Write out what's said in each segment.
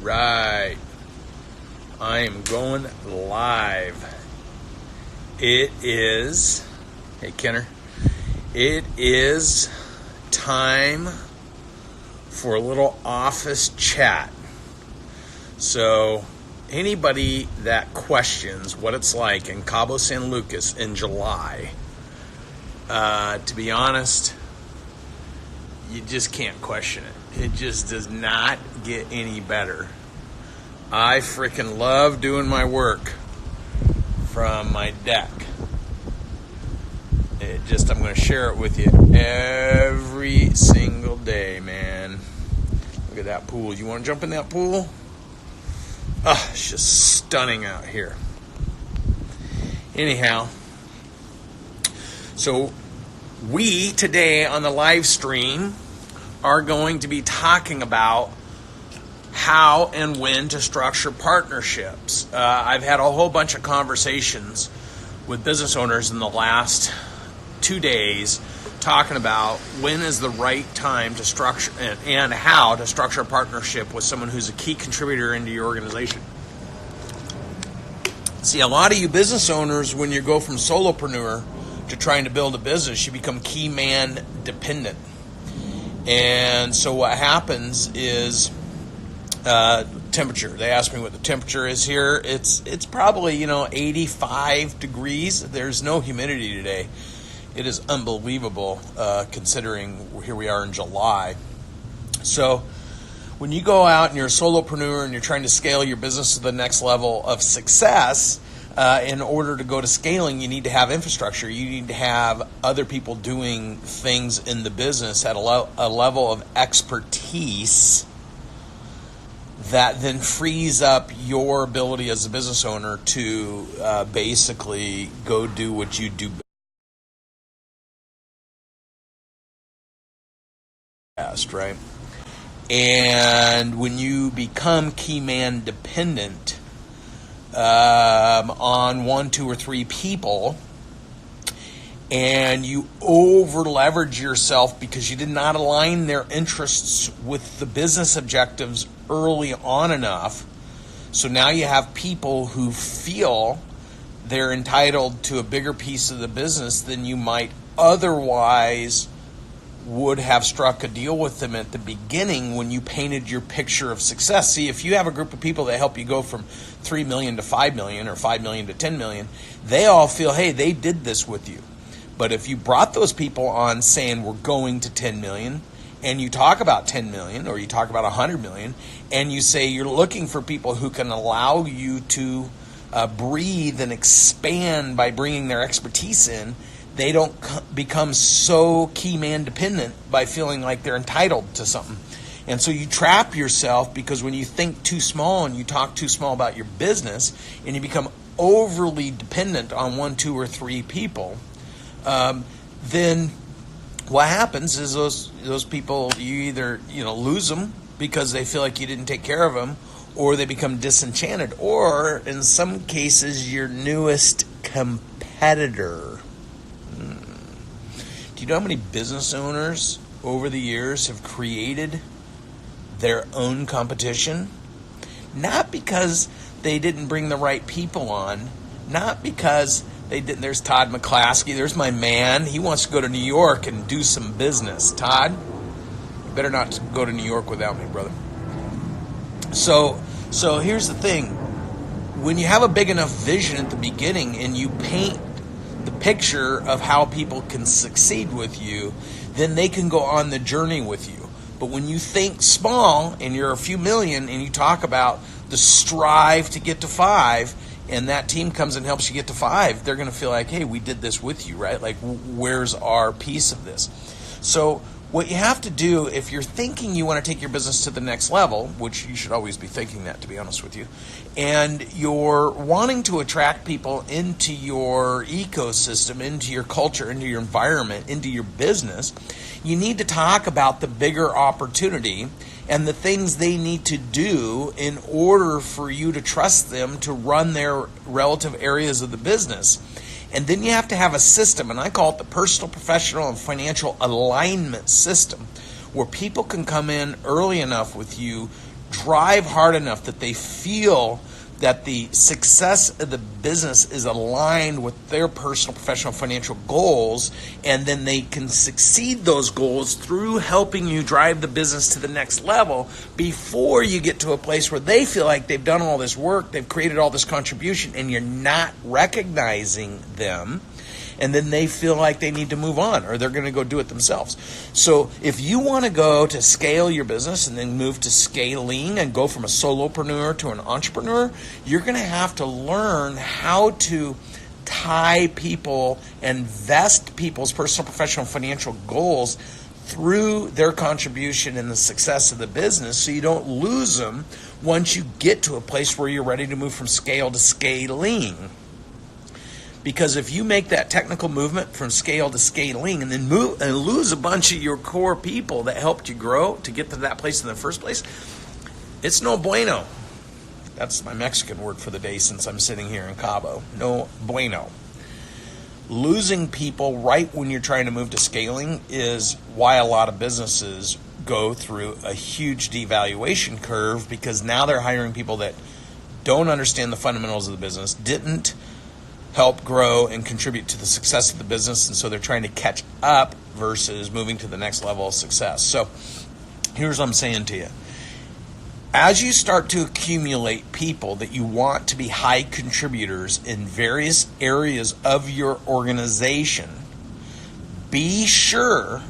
right. I am going live. It is, hey Kenner, it is time for a little office chat. So anybody that questions what it's like in Cabo San Lucas in July, to be honest, you just can't question it. It just does not get any better. I freaking love doing my work from my deck. I'm going to share it with you every single day, man. Look at that pool. You want to jump in that pool? Oh, it's just stunning out here. Anyhow, so we today on the live stream are going to be talking about how and when to structure partnerships. I've had a whole bunch of conversations with business owners in the last 2 days talking about when is the right time to structure and how to structure a partnership with someone who's a key contributor into your organization. See, a lot of you business owners, when you go from solopreneur to trying to build a business, you become key man dependent. And so what happens is temperature. They asked me what the temperature is here. It's probably 85 degrees. There's no humidity today. It is unbelievable considering here we are in July. So when you go out and you're a solopreneur and you're trying to scale your business to the next level of success, in order to go to scaling, you need to have infrastructure. You need to have other people doing things in the business at a level of expertise that then frees up your ability as a business owner to basically go do what you do best, right? And when you become key man dependent on 1, 2, or 3 people, and you over leverage yourself because you did not align their interests with the business objectives early on enough, so now you have people who feel they're entitled to a bigger piece of the business than you might otherwise would have struck a deal with them at the beginning when you painted your picture of success. See, if you have a group of people that help you go from 3 million to 5 million or 5 million to 10 million, they all feel, hey, they did this with you. But if you brought those people on saying we're going to 10 million and you talk about 10 million or you talk about 100 million and you say you're looking for people who can allow you to breathe and expand by bringing their expertise in, they don't become so key man dependent by feeling like they're entitled to something. And so you trap yourself because when you think too small and you talk too small about your business and you become overly dependent on 1, 2, or 3 people, then what happens is those people, you either lose them because they feel like you didn't take care of them, or they become disenchanted, or in some cases your newest competitor. Do you know how many business owners over the years have created their own competition? Not because they didn't bring the right people on, not because they didn't. There's Todd McClaskey. There's my man. He wants to go to New York and do some business. Todd, you better not go to New York without me, brother. So here's the thing. When you have a big enough vision at the beginning and you paint the picture of how people can succeed with you, then they can go on the journey with you. But when you think small and you're a few million and you talk about the strive to get to 5, and that team comes and helps you get to 5, they're going to feel like, hey, we did this with you, right? Like, where's our piece of this? So what you have to do if you're thinking you want to take your business to the next level, which you should always be thinking that, to be honest with you, and you're wanting to attract people into your ecosystem, into your culture, into your environment, into your business, you need to talk about the bigger opportunity and the things they need to do in order for you to trust them to run their relative areas of the business. And then you have to have a system, and I call it the personal, professional, and financial alignment system, where people can come in early enough with you drive hard enough that they feel that the success of the business is aligned with their personal, professional, financial goals, and then they can succeed those goals through helping you drive the business to the next level before you get to a place where they feel like they've done all this work, they've created all this contribution, and you're not recognizing them. And then they feel like they need to move on, or they're going to go do it themselves. So if you want to go to scale your business and then move to scaling and go from a solopreneur to an entrepreneur, you're going to have to learn how to tie people and vest people's personal, professional, financial goals through their contribution in the success of the business, so you don't lose them once you get to a place where you're ready to move from scale to scaling. Because if you make that technical movement from scale to scaling and then move and lose a bunch of your core people that helped you grow to get to that place in the first place, it's no bueno. That's my Mexican word for the day since I'm sitting here in Cabo. No bueno. Losing people right when you're trying to move to scaling is why a lot of businesses go through a huge devaluation curve, because now they're hiring people that don't understand the fundamentals of the business, didn't help grow and contribute to the success of the business, and so they're trying to catch up versus moving to the next level of success. So here's what I'm saying to you. As you start to accumulate people that you want to be high contributors in various areas of your organization, be sure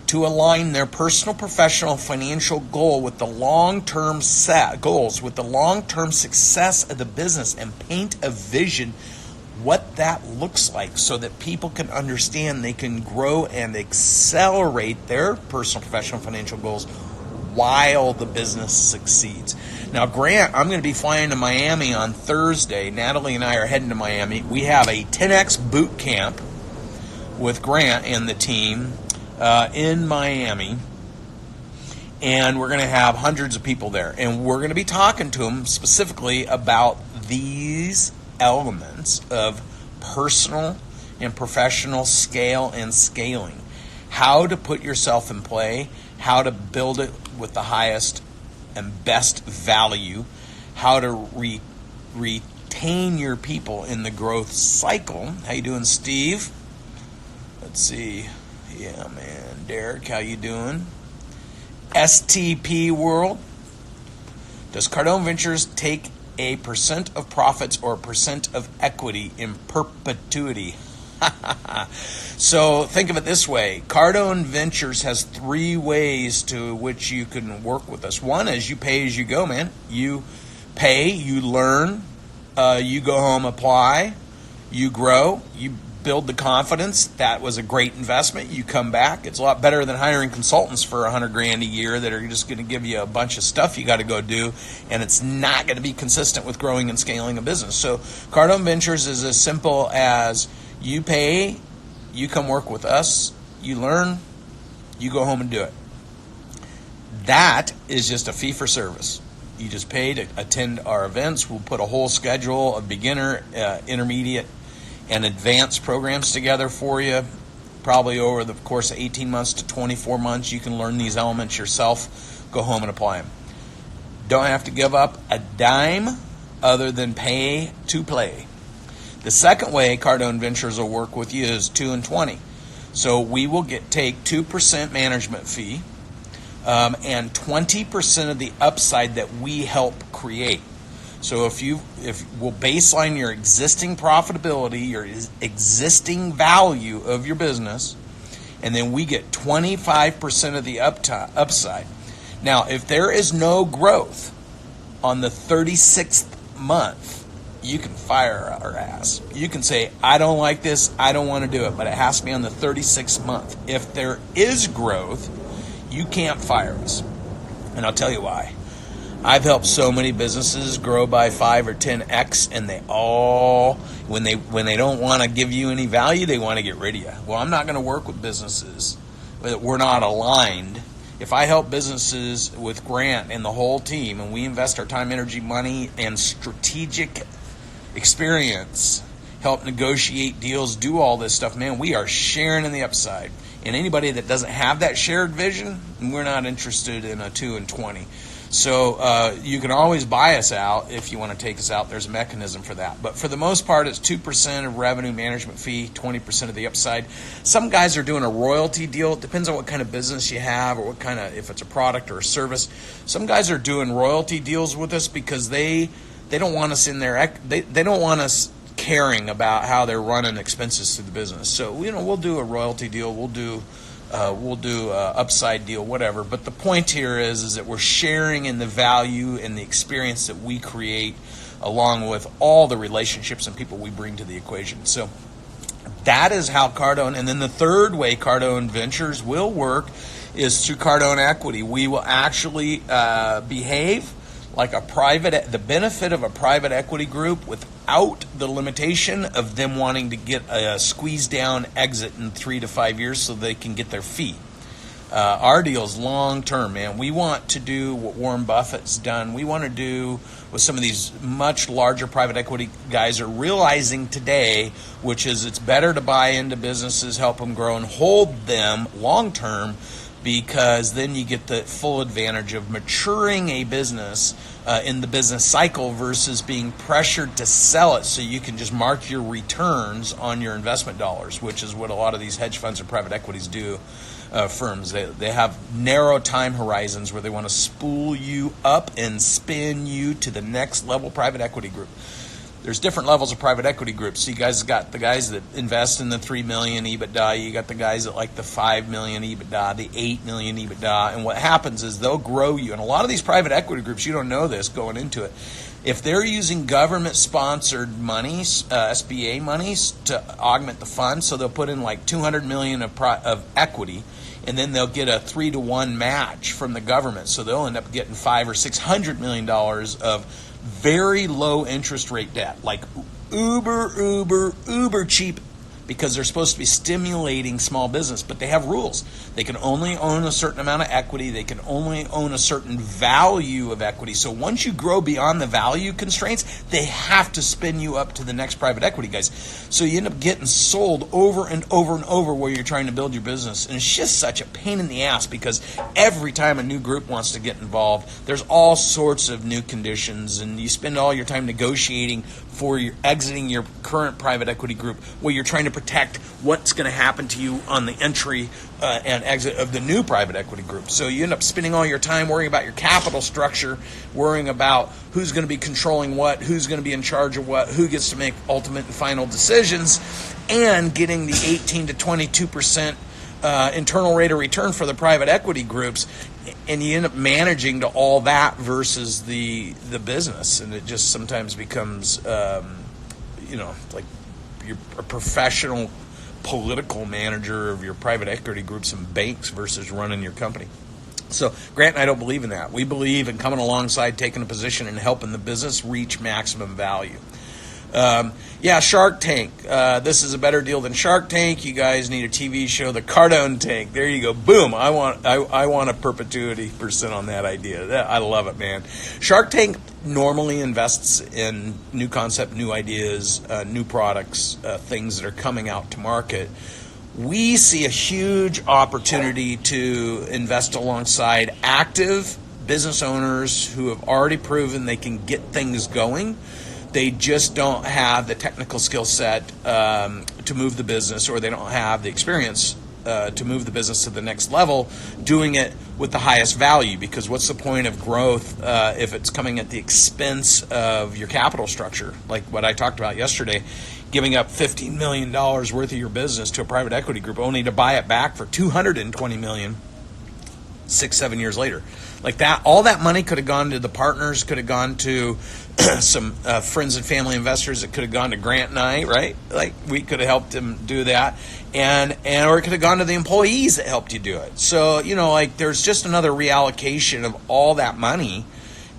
to align their personal, professional, financial goal with the long-term goals, with the long-term success of the business, and paint a vision what that looks like so that people can understand they can grow and accelerate their personal, professional, financial goals while the business succeeds. Now, Grant, I'm going to be flying to Miami on Thursday. Natalie and I are heading to Miami. We have a 10X Bootcamp with Grant and the team in Miami, and we're going to have hundreds of people there. And we're going to be talking to them specifically about these elements of personal and professional scale and scaling. How to put yourself in play, how to build it with the highest and best value, how to retain your people in the growth cycle. How you doing, Steve? Let's see. Yeah, man. Derek, how you doing? STP World. Does Cardone Ventures take a percent of profits or a percent of equity in perpetuity? So think of it this way. Cardone Ventures has 3 ways to which you can work with us. One is you pay as you go, man. You pay, you learn, you go home, apply, you grow, you build the confidence. That was a great investment. You come back. It's a lot better than hiring consultants for $100,000 a year that are just going to give you a bunch of stuff you got to go do, and it's not going to be consistent with growing and scaling a business. So Cardone Ventures is as simple as you pay, you come work with us, you learn, you go home and do it. That is just a fee for service. You just pay to attend our events. We'll put a whole schedule of beginner, intermediate, and advanced programs together for you. Probably over the course of 18 months to 24 months, you can learn these elements yourself, go home and apply them. Don't have to give up a dime other than pay to play. The second way Cardone Ventures will work with you is 2 and 20. So we will take 2% management fee and 20% of the upside that we help create. So if we'll baseline your existing profitability, your existing value of your business, and then we get 25% of the upside. Now, if there is no growth on the 36th month, you can fire our ass. You can say, I don't like this, I don't want to do it, but it has to be on the 36th month. If there is growth, you can't fire us. And I'll tell you why. I've helped so many businesses grow by 5 or 10x, and they all, when they don't want to give you any value, they want to get rid of you. Well, I'm not going to work with businesses that we're not aligned. If I help businesses with Grant and the whole team, and we invest our time, energy, money, and strategic experience, help negotiate deals, do all this stuff, man, we are sharing in the upside. And anybody that doesn't have that shared vision, we're not interested in a 2 and 20. So you can always buy us out if you want to take us out. There's a mechanism for that. But for the most part, it's 2% of revenue management fee, 20% of the upside. Some guys are doing a royalty deal. It depends on what kind of business you have or what kind of, if it's a product or a service. Some guys are doing royalty deals with us because they don't want us in there. They don't want us caring about how they're running expenses through the business. So we'll do a royalty deal. We'll do upside deal, whatever. But the point here is that we're sharing in the value and the experience that we create, along with all the relationships and people we bring to the equation. So that is how Cardone. And then the third way Cardone Ventures will work is through Cardone Equity. We will actually behave like the benefit of a private equity group without the limitation of them wanting to get a squeeze down exit in 3 to 5 years so they can get their fee. Our deal is long term, man. We want to do what Warren Buffett's done. We want to do what some of these much larger private equity guys are realizing today, which is it's better to buy into businesses, help them grow, and hold them long term, because then you get the full advantage of maturing a business in the business cycle versus being pressured to sell it so you can just mark your returns on your investment dollars, which is what a lot of these hedge funds or private equities do. Firms, they have narrow time horizons where they want to spool you up and spin you to the next level private equity group. There's different levels of private equity groups. So you guys got the guys that invest in the 3 million EBITDA. You got the guys that like the 5 million EBITDA, the 8 million EBITDA. And what happens is they'll grow you. And a lot of these private equity groups, you don't know this going into it. If they're using government-sponsored monies, SBA monies, to augment the fund, so they'll put in like 200 million of equity, and then they'll get a 3-to-1 match from the government. So they'll end up getting $500 or $600 million of very low interest rate debt, like uber cheap, because they're supposed to be stimulating small business, but they have rules. They can only own a certain amount of equity. They can only own a certain value of equity. So once you grow beyond the value constraints, they have to spin you up to the next private equity guys. So you end up getting sold over and over and over where you're trying to build your business. And it's just such a pain in the ass, because every time a new group wants to get involved, there's all sorts of new conditions, and you spend all your time negotiating for your exiting your current private equity group, where you're trying to protect what's going to happen to you on the entry and exit of the new private equity group. So you end up spending all your time worrying about your capital structure, worrying about who's going to be controlling what, who's going to be in charge of what, who gets to make ultimate and final decisions, and getting the 18 to 22% internal rate of return for the private equity groups. And you end up managing to all that versus the business, and it just sometimes becomes, like you're a professional political manager of your private equity groups and banks versus running your company. So Grant and I don't believe in that. We believe in coming alongside, taking a position, and helping the business reach maximum value. Shark Tank. This is a better deal than Shark Tank. You guys need a TV show, the Cardone Tank. There you go. Boom. I want a perpetuity % on that idea. I love it, man. Shark Tank normally invests in new concept, new ideas, new products, things that are coming out to market. We see a huge opportunity to invest alongside active business owners who have already proven they can get things going. They just don't have the technical skill set to move the business, or they don't have the experience to move the business to the next level, doing it with the highest value. Because what's the point of growth if it's coming at the expense of your capital structure? Like what I talked about yesterday, giving up $15 million worth of your business to a private equity group only to buy it back for $220 million 6-7 years later. Like that, all that money could have gone to the partners, could have gone to some friends and family investors. It could have gone to Grant and I, right? Like we could have helped him do that, and or it could have gone to the employees that helped you do it. So there's just another reallocation of all that money,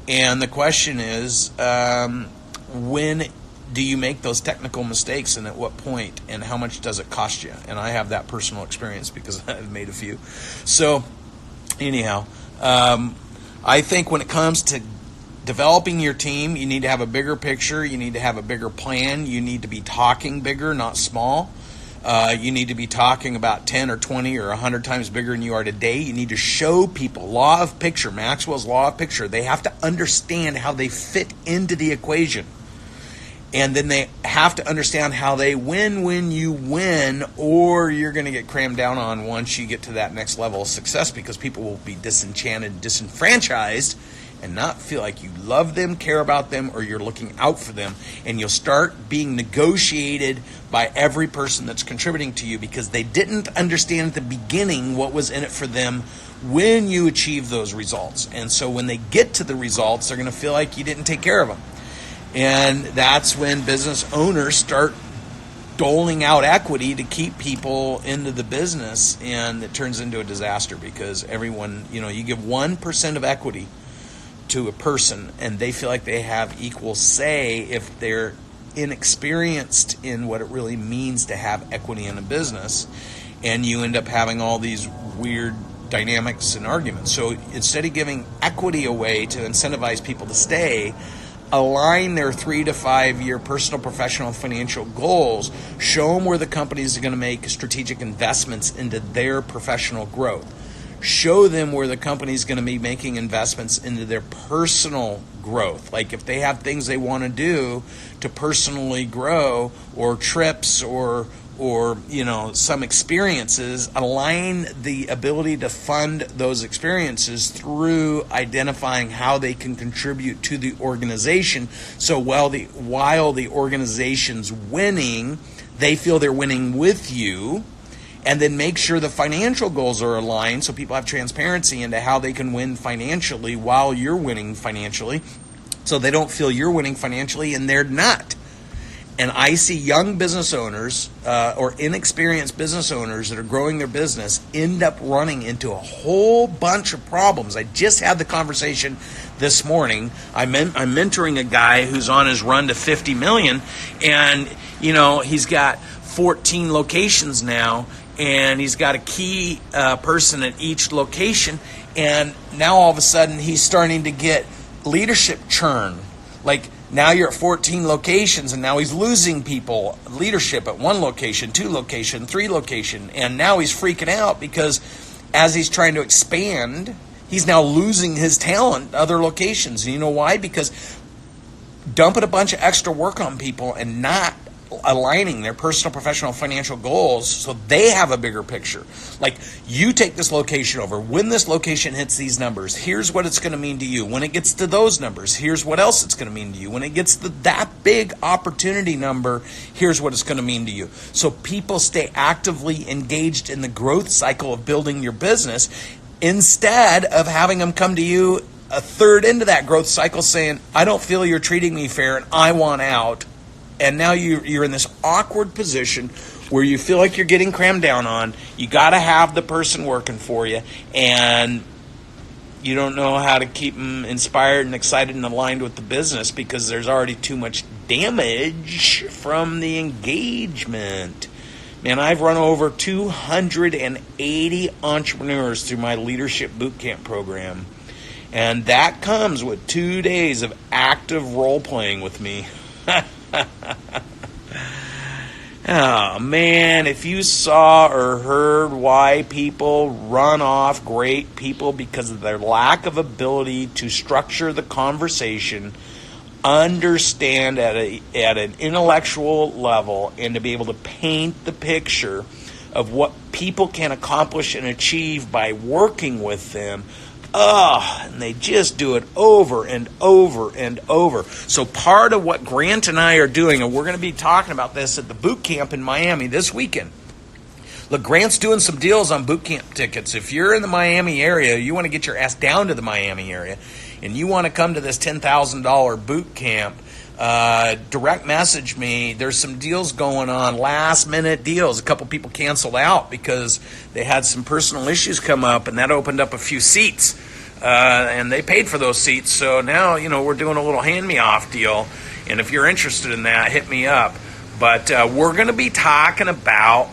and the question is, when do you make those technical mistakes, and at what point, and how much does it cost you? And I have that personal experience because I've made a few. So anyhow. I think when it comes to developing your team, you need to have a bigger picture. You need to have a bigger plan. You need to be talking bigger, not small. You need to be talking about 10 or 20 or 100 times bigger than you are today. You need to show people law of picture, Maxwell's law of picture. They have to understand how they fit into the equation. And then they have to understand how they win when you win, or you're going to get crammed down on once you get to that next level of success, because people will be disenchanted, disenfranchised, and not feel like you love them, care about them, or you're looking out for them. And you'll start being negotiated by every person that's contributing to you, because they didn't understand at the beginning what was in it for them when you achieve those results. And so when they get to the results, they're going to feel like you didn't take care of them. And that's when business owners start doling out equity to keep people into the business, and it turns into a disaster, because everyone, you give 1% of equity to a person and they feel like they have equal say if they're inexperienced in what it really means to have equity in a business, and you end up having all these weird dynamics and arguments. So instead of giving equity away to incentivize people to stay, align their 3 to 5 year personal, professional, financial goals. Show them where the companies are going to make strategic investments into their professional growth. Show them where the company is going to be making investments into their personal growth. Like if they have things they want to do to personally grow, or trips, or some experiences, align the ability to fund those experiences through identifying how they can contribute to the organization. So while the organization's winning, they feel they're winning with you. And then make sure the financial goals are aligned so people have transparency into how they can win financially while you're winning financially, so they don't feel you're winning financially and they're not. And I see young business owners or inexperienced business owners that are growing their business end up running into a whole bunch of problems. I just had the conversation this morning. I'm mentoring a guy who's on his run to 50 million, and he's got 14 locations now, and he's got a key person at each location, and now all of a sudden he's starting to get leadership churn. Like, now you're at 14 locations, and now he's losing people, leadership at 1 location, 2 location, 3 location, and now he's freaking out because as he's trying to expand, he's now losing his talent to other locations. And you know why? Because dumping a bunch of extra work on people and not aligning their personal, professional, financial goals so they have a bigger picture. Like, you take this location over. When this location hits these numbers, here's what it's going to mean to you. When it gets to those numbers, here's what else it's going to mean to you. When it gets to that big opportunity number, here's what it's going to mean to you. So people stay actively engaged in the growth cycle of building your business, instead of having them come to you a third into that growth cycle saying, I don't feel you're treating me fair and I want out. And now you're in this awkward position where you feel like you're getting crammed down on. You got to have the person working for you, and you don't know how to keep them inspired and excited and aligned with the business because there's already too much damage from the engagement. Man, I've run over 280 entrepreneurs through my Leadership Bootcamp program, and that comes with 2 days of active role-playing with me. Oh man, if you saw or heard why people run off great people because of their lack of ability to structure the conversation, understand at an intellectual level, and to be able to paint the picture of what people can accomplish and achieve by working with them, and they just do it over and over and over. So part of what Grant and I are doing, and we're going to be talking about this at the Bootcamp in Miami this weekend. Look, Grant's doing some deals on Bootcamp tickets. If you're in the Miami area, you want to get your ass down to the Miami area, and you want to come to this $10,000 Bootcamp, direct message me. There's some deals going on, last minute deals. A couple people canceled out because they had some personal issues come up, and that opened up a few seats, and they paid for those seats. So now, we're doing a little hand-me-off deal, and if you're interested in that, hit me up. But we're going to be talking about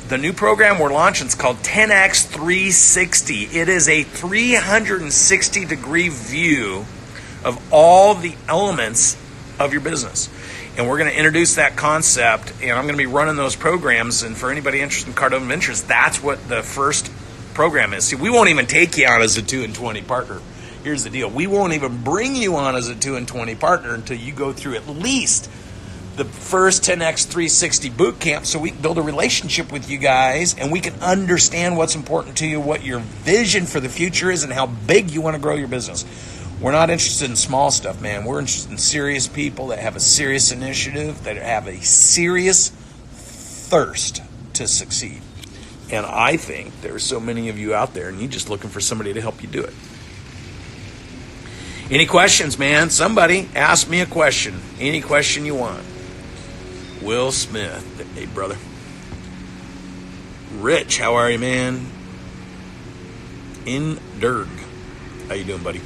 the new program we're launching. It's called 10X 360. It is a 360-degree view of all the elements of your business. And we're going to introduce that concept, and I'm going to be running those programs. And for anybody interested in Cardone Ventures, that's what the first program is. See, we won't even take you on as a 2 and 20 partner. Here's the deal. We won't even bring you on as a 2 and 20 partner until you go through at least the first 10x 360 bootcamp, so we can build a relationship with you guys and we can understand what's important to you, what your vision for the future is, and how big you want to grow your business. We're not interested in small stuff, man. We're interested in serious people that have a serious initiative, that have a serious thirst to succeed. And I think there's so many of you out there and you're just looking for somebody to help you do it. Any questions, man? Somebody ask me a question. Any question you want. Will Smith. Hey, brother. Rich, how are you, man? In Derg. How you doing, buddy?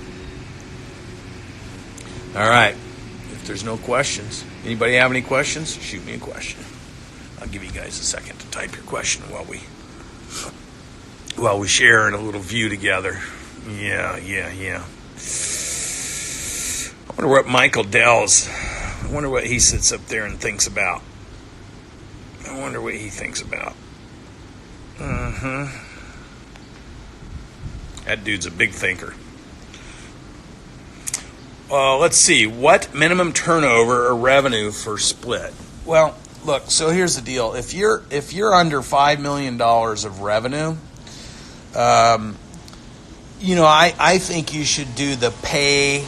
All right. If there's no questions, anybody have any questions? Shoot me a question. I'll give you guys a second to type your question while we share in a little view together. Yeah. I wonder what Michael Dell's. I wonder what he sits up there and thinks about. I wonder what he thinks about. That dude's a big thinker. Let's see. What minimum turnover or revenue for split? Well, look. So here's the deal. If you're under $5 million of revenue, I think you should do the pay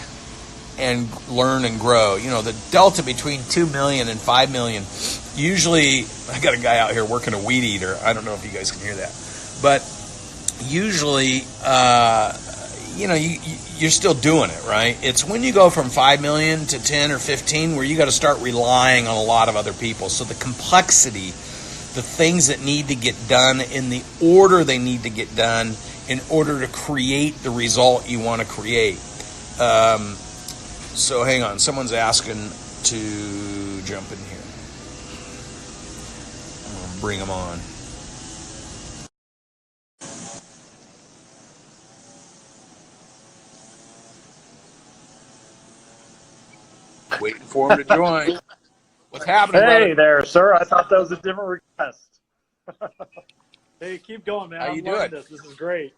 and learn and grow. The delta between 2 million and 5 million. Usually, I got a guy out here working a weed eater. I don't know if you guys can hear that, but usually, you're still doing it, right? It's when you go from 5 million to 10 or 15 where you got to start relying on a lot of other people. So the complexity, the things that need to get done in the order they need to get done in order to create the result you want to create. So hang on, someone's asking to jump in here. I'm gonna bring them on. Waiting for him to join. What's happening, brother? Hey there, sir. I thought that was a different request. Hey, keep going, man. How you doing? This is great.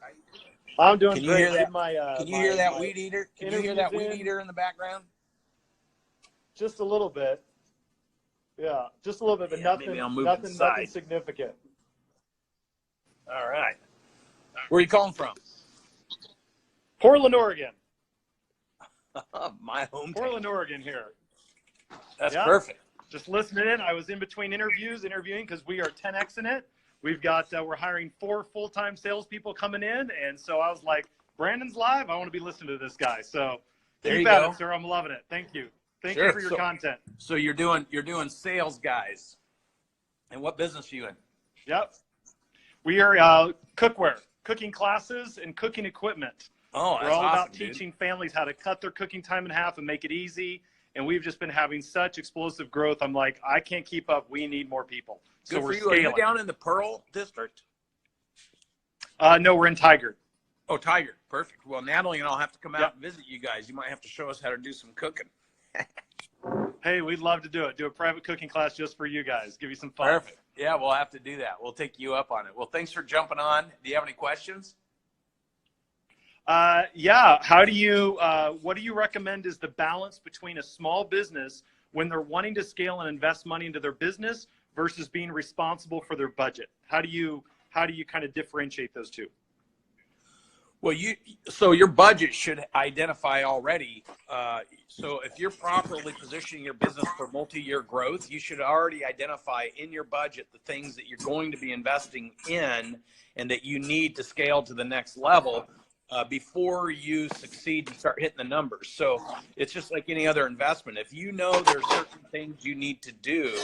I'm doing Can you great. hear that? Can you hear that weed eater? Can you hear that weed eater in the background? Just a little bit. Yeah, just a little bit, but nothing significant. All right. Where are you calling from? Portland, Oregon. My hometown. Portland, Oregon here. That's perfect. Just listening in. I was in between interviewing because we are 10Xing it. We've got, we're hiring 4 full-time salespeople coming in. And so I was like, Brandon's live. I want to be listening to this guy. So keep at it, sir. I'm loving it. Thank you. Thank you for your content. So you're doing sales, guys. And what business are you in? Yep. We are cookware, cooking classes and cooking equipment. Oh, we're all about teaching families how to cut their cooking time in half and make it easy. And we've just been having such explosive growth. I'm like, I can't keep up. We need more people. So we're scaling. Are you down in the Pearl district? No, we're in Tigard. Oh, Tigard. Perfect. Well, Natalie and I'll have to come out and visit you guys. You might have to show us how to do some cooking. Hey, we'd love to do it. Do a private cooking class just for you guys. Give you some fun. Perfect. Yeah, we'll have to do that. We'll take you up on it. Well, thanks for jumping on. Do you have any questions? Yeah. How do you, what do you recommend is the balance between a small business when they're wanting to scale and invest money into their business versus being responsible for their budget? How do you kind of differentiate those two? Well, so your budget should identify already. So if you're properly positioning your business for multi-year growth, you should already identify in your budget the things that you're going to be investing in and that you need to scale to the next level before you succeed and start hitting the numbers. So it's just like any other investment. If you know there's certain things you need to do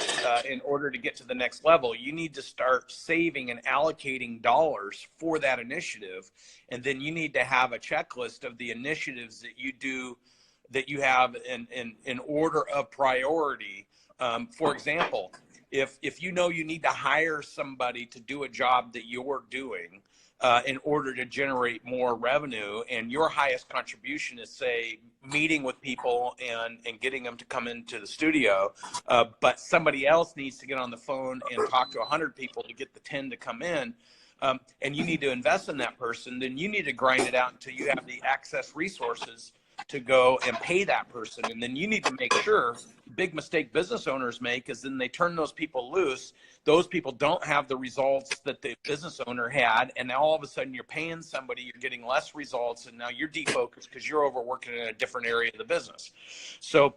in order to get to the next level, you need to start saving and allocating dollars for that initiative. And then you need to have a checklist of the initiatives that you do, that you have in order of priority. For example, if you know you need to hire somebody to do a job that you're doing, in order to generate more revenue. And your highest contribution is, say, meeting with people and getting them to come into the studio. But somebody else needs to get on the phone and talk to 100 people to get the 10 to come in. And you need to invest in that person. Then you need to grind it out until you have the access resources to go and pay that person. And then you need to make sure, big mistake business owners make is then they turn those people loose. Those people don't have the results that the business owner had. And now all of a sudden you're paying somebody, you're getting less results. And now you're defocused because you're overworking in a different area of the business. So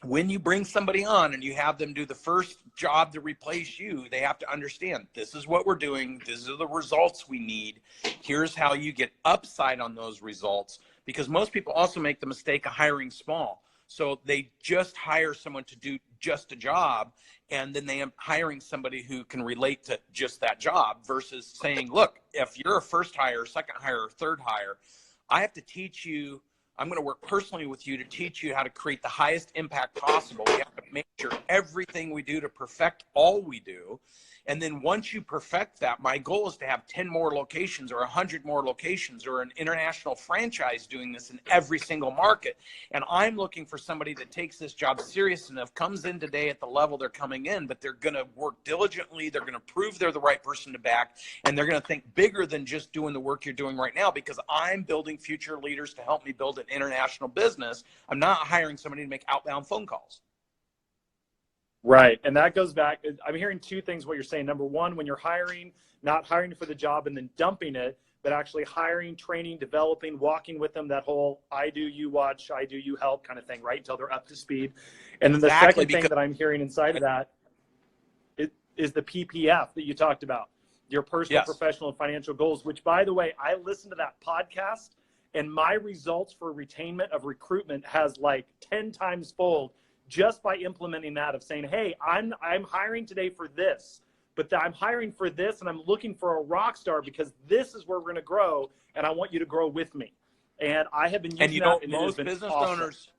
when you bring somebody on and you have them do the first job to replace you, they have to understand, this is what we're doing. These are the results we need. Here's how you get upside on those results. Because most people also make the mistake of hiring small. So they just hire someone to do just a job, and then they are hiring somebody who can relate to just that job versus saying, look, if you're a first hire, second hire, or third hire, I have to teach you, I'm going to work personally with you to teach you how to create the highest impact possible. We have to make sure everything we do to perfect all we do. And then once you perfect that, my goal is to have 10 more locations or 100 more locations or an international franchise doing this in every single market. And I'm looking for somebody that takes this job serious enough, comes in today at the level they're coming in, but they're going to work diligently. They're going to prove they're the right person to back. And they're going to think bigger than just doing the work you're doing right now, because I'm building future leaders to help me build an international business. I'm not hiring somebody to make outbound phone calls. Right. And that goes back. I'm hearing two things what you're saying. Number one, when you're hiring, not hiring for the job and then dumping it, but actually hiring, training, developing, walking with them, that whole I do, you watch, I do, you help kind of thing, right? Until they're up to speed. And then the second thing that I'm hearing inside of that is the PPF that you talked about, your personal, professional, and financial goals, which, by the way, I listened to that podcast and my results for retainment of recruitment has like 10 times fold just by implementing that, of saying, hey, I'm hiring today for this, but I'm hiring for this and I'm looking for a rock star because this is where we're going to grow and I want you to grow with me. And I have been using that, and most business owners,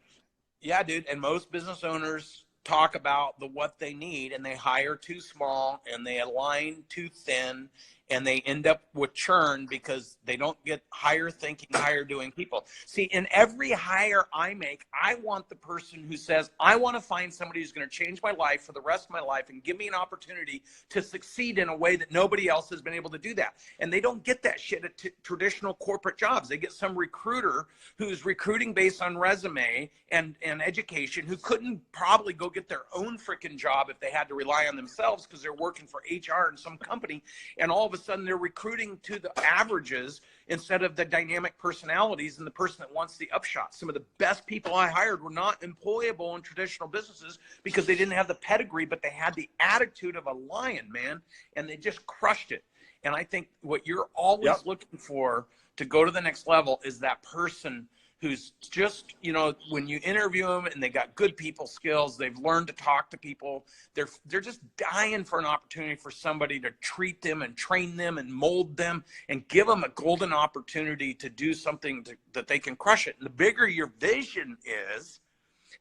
yeah, dude, and most business owners talk about what they need, and they hire too small and they align too thin, and they end up with churn because they don't get higher thinking, higher doing people. See, in every hire I make, I want the person who says, I want to find somebody who's going to change my life for the rest of my life and give me an opportunity to succeed in a way that nobody else has been able to do that. And they don't get that shit at traditional corporate jobs. They get some recruiter who's recruiting based on resume and education, who couldn't probably go get their own freaking job if they had to rely on themselves because they're working for HR in some company. And all of a sudden they're recruiting to the averages instead of the dynamic personalities and the person that wants the upshot. Some of the best people I hired were not employable in traditional businesses because they didn't have the pedigree, but they had the attitude of a lion, man, and they just crushed it. And I think what you're always looking for to go to the next level is that person who's just, you know, when you interview them and they got good people skills, they've learned to talk to people, they're just dying for an opportunity for somebody to treat them and train them and mold them and give them a golden opportunity to do something that they can crush it. And the bigger your vision is,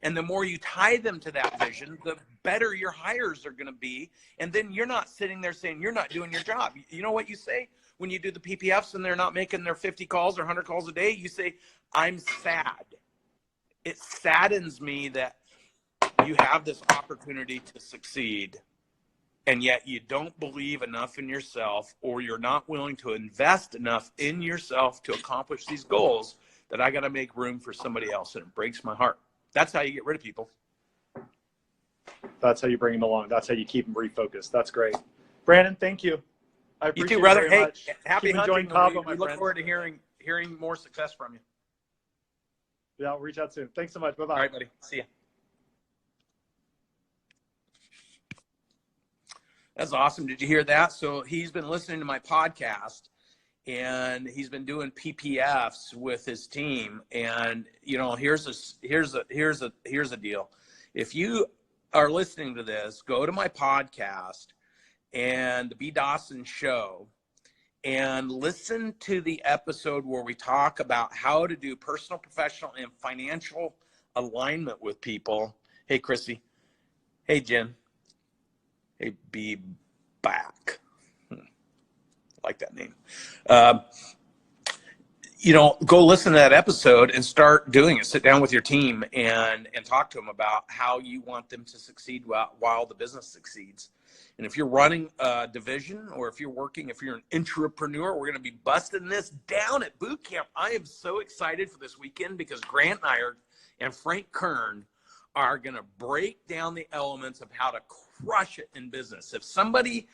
and the more you tie them to that vision, the better your hires are going to be. And then you're not sitting there saying you're not doing your job. You know what you say when you do the PPFs and they're not making their 50 calls or 100 calls a day? You say, I'm sad. It saddens me that you have this opportunity to succeed, and yet you don't believe enough in yourself, or you're not willing to invest enough in yourself to accomplish these goals, that I got to make room for somebody else. And it breaks my heart. That's how you get rid of people. That's how you bring them along. That's how you keep them refocused. That's great. Brandon, thank you. I appreciate you too, brother. It very much. Happy hunting. We look forward to hearing more success from you. Yeah, I'll reach out soon. Thanks so much. Bye-bye. All right, buddy. See ya. That's awesome. Did you hear that? So he's been listening to my podcast, and he's been doing PPFs with his team. And you know, here's a deal. If you are listening to this, go to my podcast and the B. Dawson Show and listen to the episode where we talk about how to do personal, professional, and financial alignment with people. Hey, Chrissy. Hey, Jen. Hey, be back. like that name. Go listen to that episode and start doing it. Sit down with your team and talk to them about how you want them to succeed while the business succeeds. And if you're running a division, or if you're an entrepreneur, we're going to be busting this down at Bootcamp. I am so excited for this weekend because Grant and Frank Kern are going to break down the elements of how to crush it in business. If somebody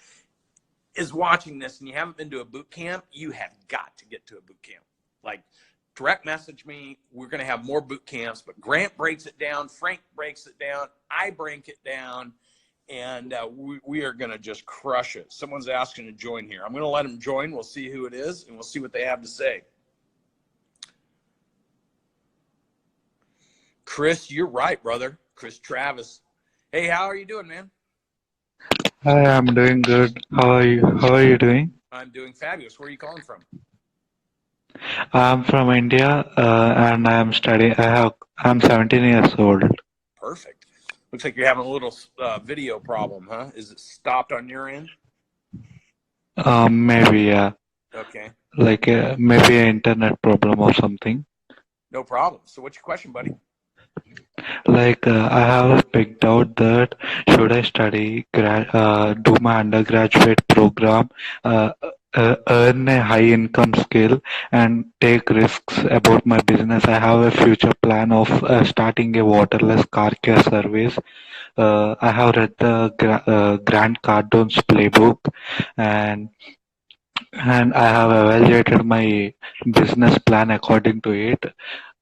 is watching this and you haven't been to a boot camp, you have got to get to a boot camp. Like, direct message me. We're going to have more boot camps, but Grant breaks it down. Frank breaks it down. I break it down. And we are going to just crush it. Someone's asking to join here. I'm going to let them join. We'll see who it is, and we'll see what they have to say. Chris, you're right, brother. Chris Travis. Hey, how are you doing, man? Hi, I'm doing good. How are you? How are you doing? I'm doing fabulous. Where are you calling from? I'm from India, and I'm studying. I'm 17 years old. Perfect. Looks like you're having a little video problem, huh? Is it stopped on your end? Maybe, yeah. Okay. Like maybe an internet problem or something. No problem. So what's your question, buddy? Like I have picked out that should I study, do my undergraduate program, earn a high income skill, and take risks about my business. I have a future plan of starting a waterless car care service. I have read the Grant Cardone's playbook, and I have evaluated my business plan according to it.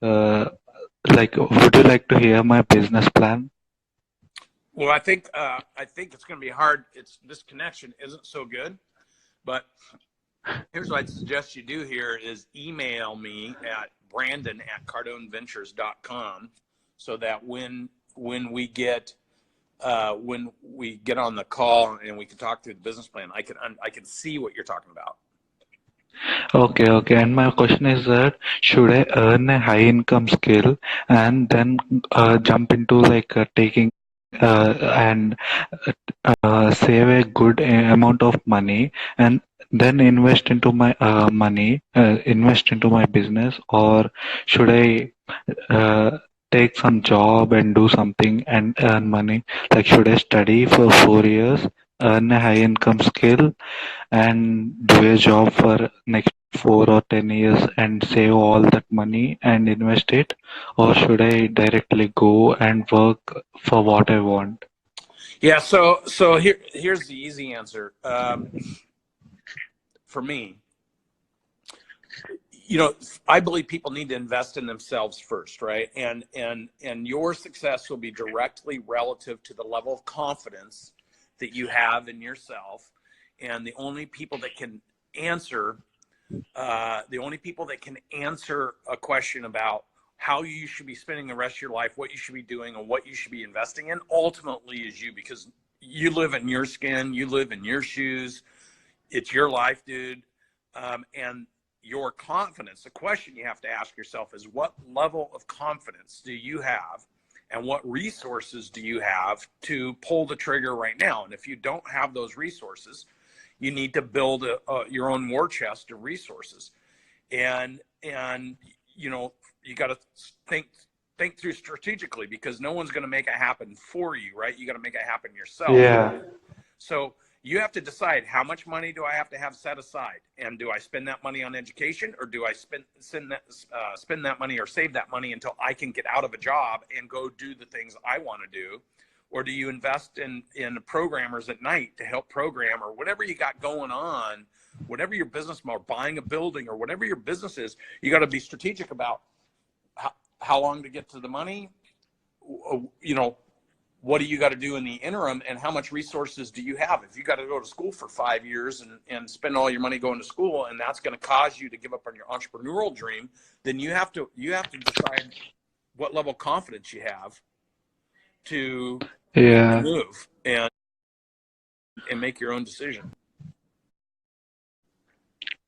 Would you like to hear my business plan? Well, I think it's going to be hard. This connection isn't so good, but here's what I'd suggest you do here is email me at brandon@cardoneventures.com, so that when we get on the call and we can talk through the business plan, I can see what you're talking about. Okay. And my question is that should I earn a high income skill and then jump into taking and save a good amount of money and then invest into my invest into my business, or should I take some job and do something and earn money? Like, should I study for 4 years, earn a high income skill, and do a job for next 4 or 10 years and save all that money and invest it, or should I directly go and work for what I want? Yeah. So here's the easy answer. For me, I believe people need to invest in themselves first, right? And your success will be directly relative to the level of confidence that you have in yourself. And the only people that can answer a question about how you should be spending the rest of your life, what you should be doing, and what you should be investing in, ultimately is you, because you live in your skin, you live in your shoes. It's your life, dude. And your confidence, the question you have to ask yourself is, what level of confidence do you have, and what resources do you have to pull the trigger right now? And if you don't have those resources, you need to build your own war chest of resources. And you got to think through strategically, because no one's going to make it happen for you, right? You got to make it happen yourself. Yeah. So you have to decide, how much money do I have to have set aside? And do I spend that money on education, or do I spend that money or save that money until I can get out of a job and go do the things I want to do? Or do you invest in programmers at night to help program, or whatever you got going on, whatever your business model, buying a building, or whatever your business is? You got to be strategic about how long to get to the money. What do you got to do in the interim, and how much resources do you have? If you got to go to school for 5 years and spend all your money going to school, and that's going to cause you to give up on your entrepreneurial dream, then you have to decide what level of confidence you have to move and make your own decision.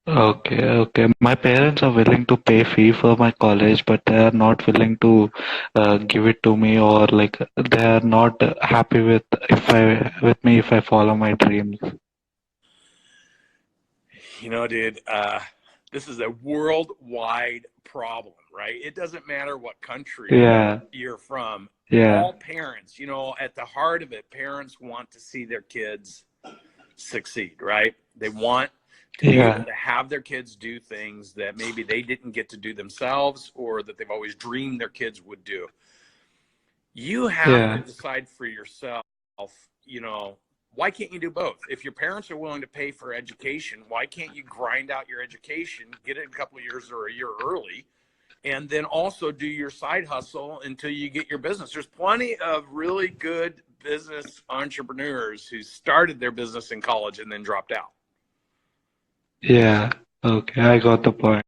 Okay. My parents are willing to pay fee for my college, but they are not willing to give it to me, or they are not happy with me if I follow my dreams. You know, dude, this is a worldwide problem, right? It doesn't matter what country Yeah, you're from. yeah, All parents, you know, at the heart of it, parents want to see their kids succeed, right? They want to be able yeah, to have their kids do things that maybe they didn't get to do themselves or that they've always dreamed their kids would do. You have to yeah, decide for yourself, you know, why can't you do both? If your parents are willing to pay for education, why can't you grind out your education, get it a couple of years or a year early, and then also do your side hustle until you get your business? There's plenty of really good business entrepreneurs who started their business in college and then dropped out. yeah. Okay, I got the point.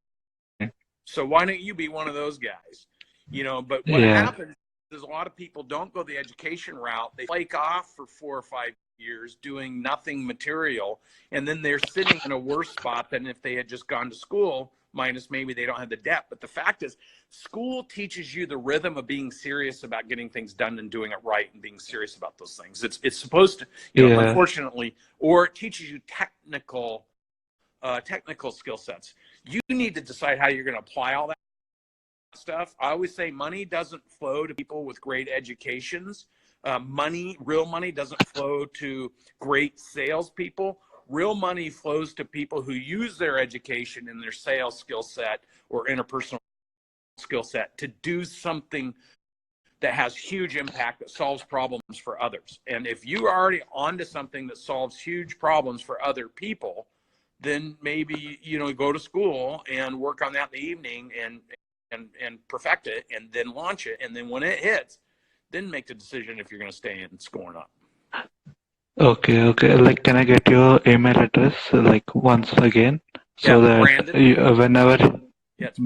So why don't you be one of those guys? You know, but what Yeah, happens is a lot of people don't go the education route. They flake off for 4 or 5 years doing nothing material, and then they're sitting in a worse spot than if they had just gone to school, minus maybe they don't have the debt. But the fact is, school teaches you the rhythm of being serious about getting things done and doing it right and being serious about those things. It's supposed to, you know, yeah, unfortunately, or it teaches you technical skill sets. You need to decide how you're going to apply all that stuff. I always say money doesn't flow to people with great educations. Real money doesn't flow to great salespeople. Real money flows to people who use their education and their sales skill set or interpersonal skill set to do something that has huge impact, that solves problems for others. And if you're already onto something that solves huge problems for other people, then maybe, you know, go to school and work on that in the evening and perfect it and then launch it. And then when it hits, then make the decision if you're going to stay in school or not. okay, okay. Like, can I get your email address, like, once again, Yeah, so that Brandon. whenever Yeah, it's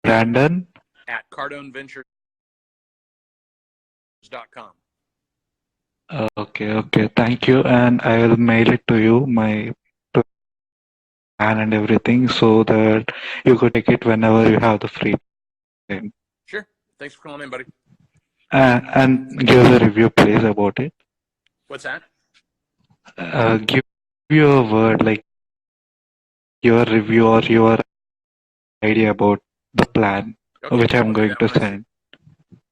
Brandon. at CardoneVentures.com. Okay, okay. Thank you, and I will mail it to you, my plan and everything, so that you could take it whenever you have the free time. Sure. Thanks for calling in, buddy. And give us a review, please, about it. What's that? Give your word, like your review or your idea about the plan, Okay, which I'm I'll do going that to when I see you. send.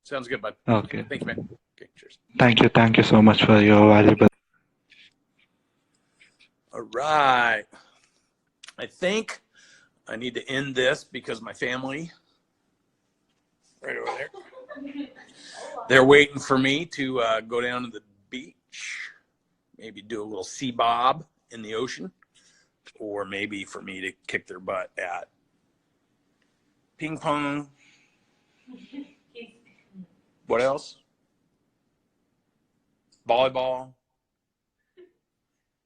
Sounds good, bud. Okay. Thanks, man. Okay, cheers. Thank you so much for your valuable. All right. I think I need to end this because my family, right over there, they're waiting for me to go down to the beach, maybe do a little sea bob in the ocean, or maybe for me to kick their butt at ping pong. What else? Volleyball.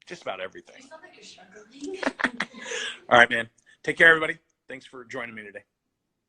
Just about everything. You sound like you're struggling. All right, man. Take care, everybody. Thanks for joining me today.